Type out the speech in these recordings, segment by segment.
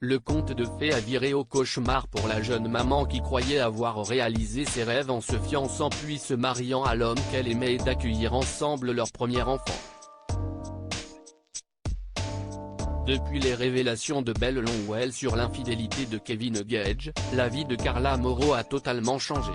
Le conte de fées a viré au cauchemar pour la jeune maman qui croyait avoir réalisé ses rêves en se fiançant puis se mariant à l'homme qu'elle aimait et d'accueillir ensemble leur premier enfant. Depuis les révélations de Belle Longwell sur l'infidélité de Kevin Gage, la vie de Carla Mauro a totalement changé.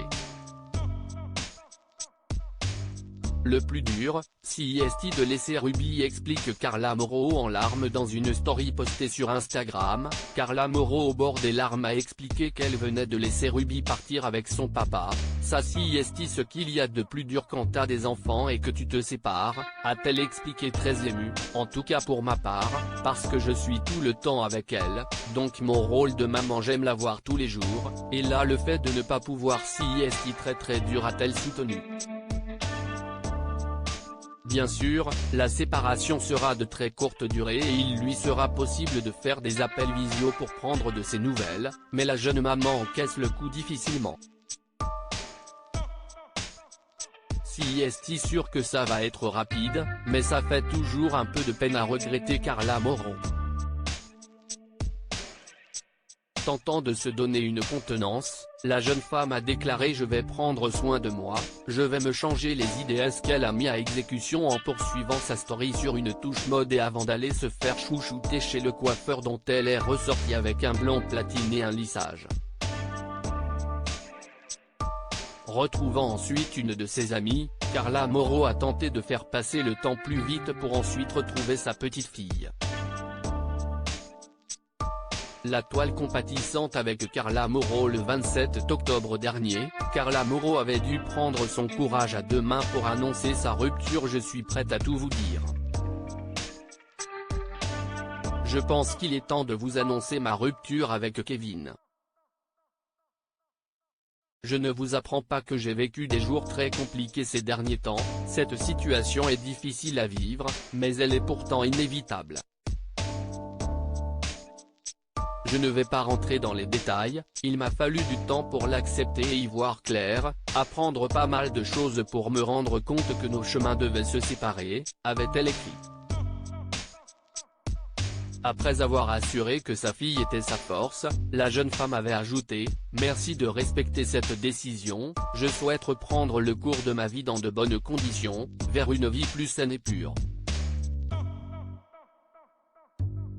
Le plus dur, c'est de laisser Ruby, explique Carla Mauro en larmes dans une story postée sur Instagram. Carla Mauro au bord des larmes a expliqué qu'elle venait de laisser Ruby partir avec son papa. Ça c'est ce qu'il y a de plus dur quand t'as des enfants et que tu te sépares, a-t-elle expliqué très émue, en tout cas pour ma part, parce que je suis tout le temps avec elle, donc mon rôle de maman j'aime la voir tous les jours, et là le fait de ne pas pouvoir c'est très dur, a-t-elle soutenu. Bien sûr, la séparation sera de très courte durée et il lui sera possible de faire des appels visio pour prendre de ses nouvelles, mais la jeune maman encaisse le coup difficilement. C'est sûr que ça va être rapide, mais ça fait toujours un peu de peine à regretter Carla Mauro. Tentant de se donner une contenance, la jeune femme a déclaré « Je vais prendre soin de moi, je vais me changer les idées », ce qu'elle a mis à exécution en poursuivant sa story sur une touche mode et avant d'aller se faire chouchouter chez le coiffeur dont elle est ressortie avec un blond platine et un lissage. Retrouvant ensuite une de ses amies, Carla Mauro a tenté de faire passer le temps plus vite pour ensuite retrouver sa petite fille. La toile compatissante avec Carla Mauro le 27 octobre dernier, Carla Mauro avait dû prendre son courage à deux mains pour annoncer sa rupture. Je suis prête à tout vous dire. Je pense qu'il est temps de vous annoncer ma rupture avec Kevin. Je ne vous apprends pas que j'ai vécu des jours très compliqués ces derniers temps, cette situation est difficile à vivre, mais elle est pourtant inévitable. Je ne vais pas rentrer dans les détails, il m'a fallu du temps pour l'accepter et y voir clair, apprendre pas mal de choses pour me rendre compte que nos chemins devaient se séparer, avait-elle écrit. Après avoir assuré que sa fille était sa force, la jeune femme avait ajouté « Merci de respecter cette décision, je souhaite reprendre le cours de ma vie dans de bonnes conditions, vers une vie plus saine et pure ».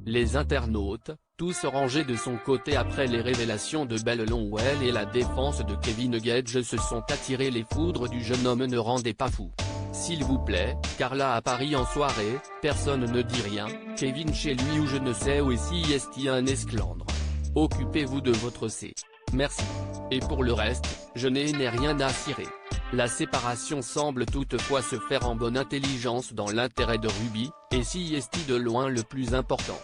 Les internautes, tous rangés de son côté après les révélations de Belle Longwell et la défense de Kevin Gage, se sont attirés les foudres du jeune homme. Ne rendez pas fou. S'il vous plaît, Carla à Paris en soirée, personne ne dit rien, Kevin chez lui ou je ne sais où et c'est un esclandre. Occupez-vous de votre C. Merci. Et pour le reste, je n'ai rien à cirer. La séparation semble toutefois se faire en bonne intelligence dans l'intérêt de Ruby, et c'est de loin le plus important.